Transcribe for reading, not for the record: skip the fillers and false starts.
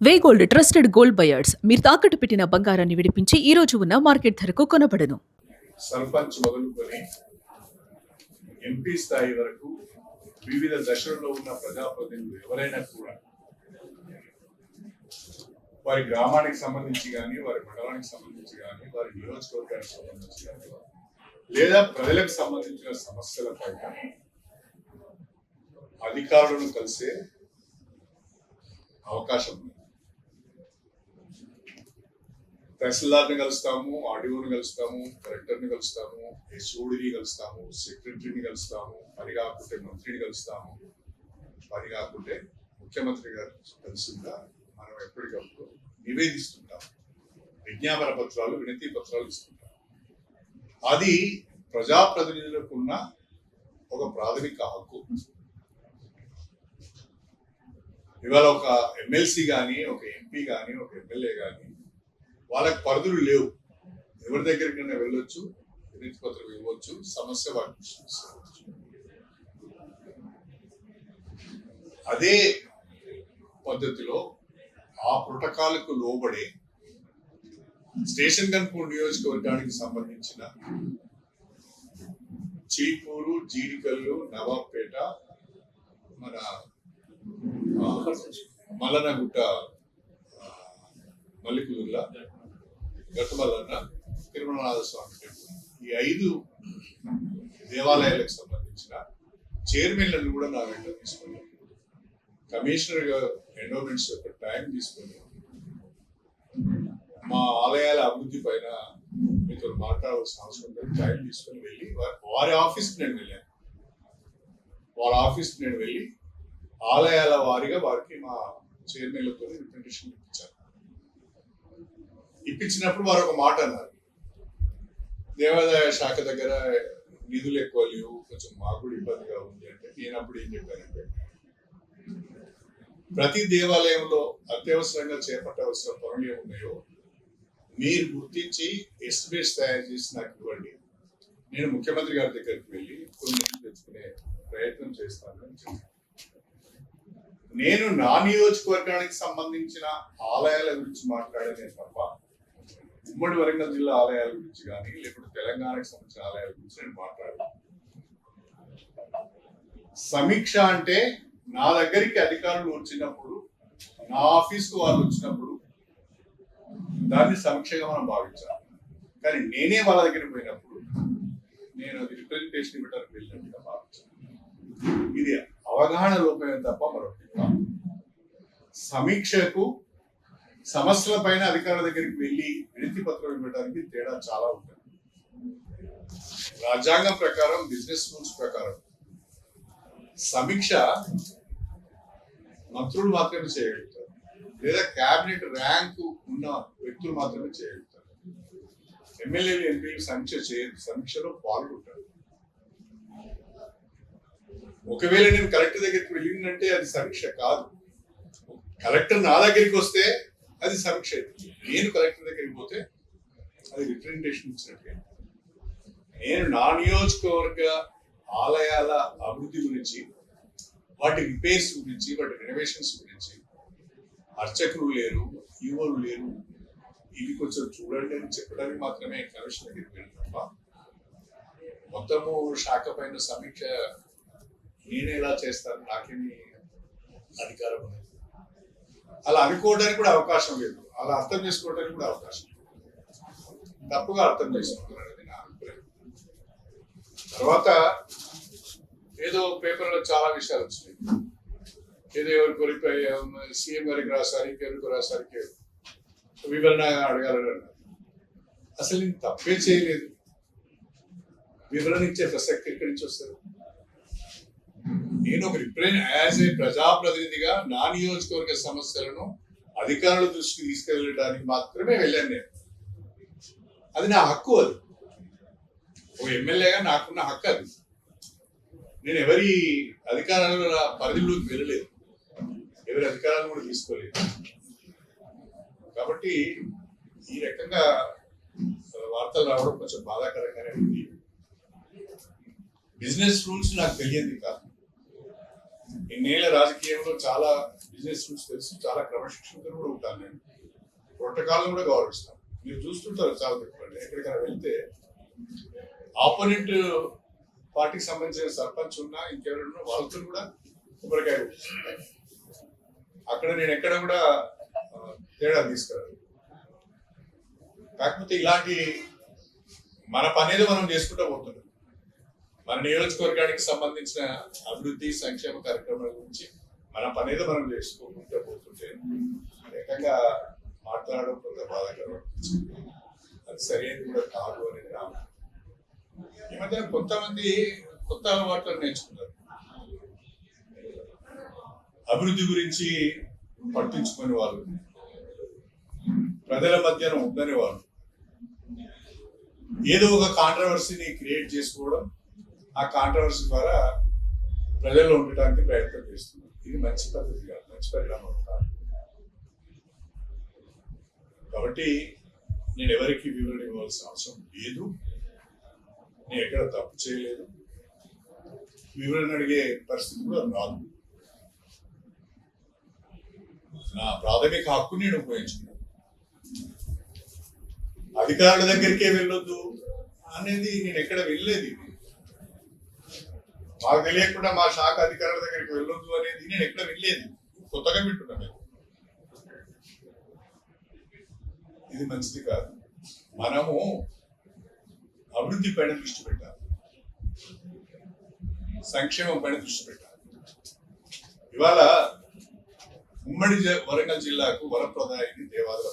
వే gold trusted gold buyers మీరు తాకట్టు పెట్టిన బంగారాన్ని విడిపించి ఈ రోజు ఉన్న మార్కెట్ ధరకు కొనబడను. సర్పంచ్ మొదలుకొని ఎంపీ స్థాయి వరకు వివిధ దశల్లో ఉన్న ప్రజాప్రతినిధులు ఎవరైనా కూడా వారి గ్రామానికి సంబంధించి కానీ, వారి మండలానికి సంబంధించి కానీ, వారి నియోజకవర్గానికి సంబంధించి కానీ, లేదా ప్రజలకు సంబంధించిన సమస్యలపై అధికారులను కలిసే అవకాశం ఉంది. తహసీల్దార్ని కలుస్తాము, ఆర్డీఓని కలుస్తాము, కలెక్టర్ని కలుస్తాము, ఎస్ఓడిని కలుస్తాము, సెక్రటరీని కలుస్తాము, పని కాకుంటే మంత్రిని కలుస్తాము, పని కాకుంటే ముఖ్యమంత్రి గారు కలిసిందా మనం ఎప్పటికప్పుడు నివేదిస్తుంటాం. విజ్ఞాపన పత్రాలు, వినతి పత్రాలు ఇస్తుంటాం. అది ప్రజాప్రతినిధులకు ఉన్న ఒక ప్రాథమిక హక్కు. ఇవాళ ఒక ఎమ్మెల్సీ కానీ, ఒక ఎంపీ కానీ, ఒక ఎమ్మెల్యే కానీ వాళ్ళకి పరిధులు లేవు. ఎవరి దగ్గరికైనా వెళ్ళొచ్చు, వినతి పత్రం ఇవ్వచ్చు, సమస్య వాటిని సృష్టించవచ్చు. అదే పద్ధతిలో ఆ ప్రోటోకాల్కు లోబడే స్టేషన్ గన్పూర్ నియోజకవర్గానికి సంబంధించిన చీపూరు, జీడికల్లు, నవాబ్పేట, మన మల్లనగుట్ట, మల్లికుదుర్ల, గట్టుమల్లన్న, తిరుమలనాథ స్వామి టెంపుల్, ఈ 5 దేవాలయాలకు సంబంధించిన చైర్మన్లను కూడా నా వెంట తీసుకుని కమిషనర్ గా ఎండోమెంట్స్ యొక్క టైం తీసుకొని మా ఆలయాల అభివృద్ధి పైన మీతో మాట్లాడవలసిన అవసరం లేదు. టైం తీసుకొని వెళ్ళి వారి ఆఫీస్కి నేను వెళ్ళాను. వారి ఆఫీస్కి నేను వెళ్ళి ఆలయాల వారిగా వారికి మా చైర్మన్లతో రిప్రజెంటేషన్ ఇప్పించాను. ఇప్పించినప్పుడు వారు ఒక మాట అన్నారు, దేవాదాయ శాఖ దగ్గర నిధులు ఎక్కువ లేవు, కొంచెం మాకు కూడా ఇబ్బందిగా ఉంది అంటే నేను అప్పుడు ఏం చెప్పానంటే, ప్రతి దేవాలయంలో అత్యవసరంగా చేపట్టవలసిన పనులు ఏమున్నాయో మీరు గుర్తించి ఎస్టిమేట్స్ తయారు చేసి నాకు ఇవ్వండి, నేను ముఖ్యమంత్రి గారి దగ్గరికి వెళ్ళి కొన్ని నిధులు తెచ్చుకునే ప్రయత్నం చేస్తానని చెప్పాను. నేను నా నియోజకవర్గానికి సంబంధించిన ఆలయాల గురించి మాట్లాడేదే తప్ప ఉమ్మడి వరంగల్ జిల్లా ఆలయాల గురించి కానీ, లేకపోతే తెలంగాణకు సంబంధించిన ఆలయాల గురించి నేను మాట్లాడాను. సమీక్ష అంటే నా దగ్గరికి అధికారులు వచ్చినప్పుడు, నా ఆఫీస్కు వాళ్ళు వచ్చినప్పుడు దాన్ని సమీక్షగా మనం భావించాలి. కానీ నేనే వాళ్ళ దగ్గరికి పోయినప్పుడు నేను అది రిప్రజెంటేషన్ ఇవ్వడానికి వెళ్ళినట్టుగా భావించాను. ఇది అవగాహన లోపమే తప్ప మరొకటి కాదు. సమీక్షకు సమస్యల పైన అధికారుల దగ్గరికి వెళ్ళి వినతి పత్రం ఇవ్వడానికి తేడా చాలా ఉంటుంది. రాజ్యాంగం ప్రకారం, బిజినెస్ రూల్స్ ప్రకారం సమీక్ష మంత్రులు మాత్రమే చేయగలుగుతారు, లేదా క్యాబినెట్ ర్యాంకు ఉన్న వ్యక్తులు మాత్రమే చేయగలుగుతారు. ఎమ్మెల్యేలు, ఎంపీలు సమీక్షలో పాల్గొంటారు. ఒకవేళ నేను కలెక్టర్ దగ్గరికి వెళ్ళిందంటే అది సమీక్ష కాదు. కలెక్టర్ నా దగ్గరికి వస్తే అది సమీక్ష. నేను కలెక్టర్ దగ్గరికి పోతే అది రిప్రజెంటేషన్ ఇచ్చినట్టు. నేను నా నియోజకవర్గ ఆలయాల అభివృద్ధి గురించి, వాటి రిపేర్స్ గురించి, వాటి రెనోవేషన్స్ గురించి, అర్చకులు లేరు, ఈవోలు లేరు, ఇవి కొంచెం చూడండి అని చెప్పడానికి మాత్రమే కమిషన్ దగ్గరికి వెళ్ళి తప్ప మొత్తము శాఖ పైన సమీక్ష నేను ఎలా చేస్తాను, నాకేమి అధికారం ఉంది. అలా అనుకోవడానికి కూడా అవకాశం లేదు, అలా అర్థం చేసుకోవడానికి కూడా అవకాశం లేదు. తప్పుగా అర్థం చేసుకుంటున్నారు అనేది నా అభిప్రాయం. తర్వాత ఏదో పేపర్లో చాలా విషయాలు వచ్చినాయి, ఏదో ఎవరికి సీఎం గారికి రాసారు, ఇంకెవరికి రాసారికి వివరణ అడగాలని అన్నారు. అసలు నేను తప్పే చేయలేదు, వివరణ ఇచ్చే ప్రసక్తి ఎక్కడి నుంచి వస్తుంది? నేను ఒక యాజ్ ఏ ప్రజాప్రతినిధిగా నా నియోజకవర్గ సమస్యలను అధికారుల దృష్టికి తీసుకెళ్ళడానికి మాత్రమే వెళ్ళాను నేను. అది నా హక్కు. అది ఓ ఎమ్మెల్యేగా నాకున్న హక్కు. అది నేను ఎవరి అధికారాల పరిధిలోకి వెళ్ళలేదు, ఎవరి అధికారాలను కూడా తీసుకోలేదు. కాబట్టి ఈ రకంగా వార్తలు రావడం కొంచెం బాధాకరంగానే ఉంది. బిజినెస్ రూల్స్ నాకు తెలియదు కాదు. ఇన్నేళ్ల రాజకీయంలో చాలా బిజినెస్ రూల్స్ తెలుసు, చాలా క్రమశిక్షణతో కూడా ఉంటాను నేను. ప్రోటోకాల్ కూడా గౌరవిస్తాను. మీరు చూస్తుంటారు చాలా తక్కువ ఎక్కడికైనా వెళ్తే ఆపోనెంట్ పార్టీకి సంబంధించిన సర్పంచ్ ఉన్నా ఇంకెవరైనా వాళ్ళతో కూడా కొబ్బరికాయ కొట్టిస్తారు. అక్కడ నేను ఎక్కడ కూడా తేడా తీసుకురాను. కాకపోతే ఇలాంటి మన పనేదో మనం చేసుకుంటూ పోతున్నాం. మన నియోజకవర్గానికి సంబంధించిన అభివృద్ధి సంక్షేమ కార్యక్రమాల గురించి మన పనేదో మనం చేసుకోకుంటూ పోతుంటే ఏకంగా మాట్లాడడం కొంత బాధాకరం. అది సరైనది కూడా కాదు అనేది నా ఈ మధ్య కొంతమంది కొత్త అలవాట్లను నేర్చుకున్నారు. అభివృద్ధి గురించి పట్టించుకునే వాళ్ళు, ప్రజల మధ్యన ఉండని వాళ్ళు, ఏదో ఒక కాంట్రవర్సీని క్రియేట్ చేసుకోవడం, ఆ కాంట్రవర్సీ ద్వారా ప్రజల్లో ఉండటానికి ప్రయత్నం చేస్తున్నారు. ఇది మంచి పద్ధతి కాదు, మంచి పరిణామం కాదు. కాబట్టి నేను ఎవరికి వివరణ ఇవ్వాల్సిన అవసరం లేదు. నేను ఎక్కడ తప్పు చేయలేదు, వివరణ అడిగే పరిస్థితి కూడా రాదు. నా ప్రాథమిక హక్కు నేను ఉపయోగించుకున్నాను. అధికారుల దగ్గరికే వెళ్ళొద్దు అనేది నేను ఎక్కడ వెళ్ళలేదు. మాకు తెలియకుండా మా శాఖ అధికారుల దగ్గరికి వెళ్ళొద్దు అనేది నేను ఎక్కడ వెళ్ళలేదు. కొత్తగా వింటున్నాను. ఇది మంచిది కాదు. మనము అభివృద్ధి పైన దృష్టి పెట్టాలి, సంక్షేమం పైన దృష్టి పెట్టాలి. ఇవాళ ఉమ్మడి వరంగల్ జిల్లాకు వరప్రదాయిని దేవాదుల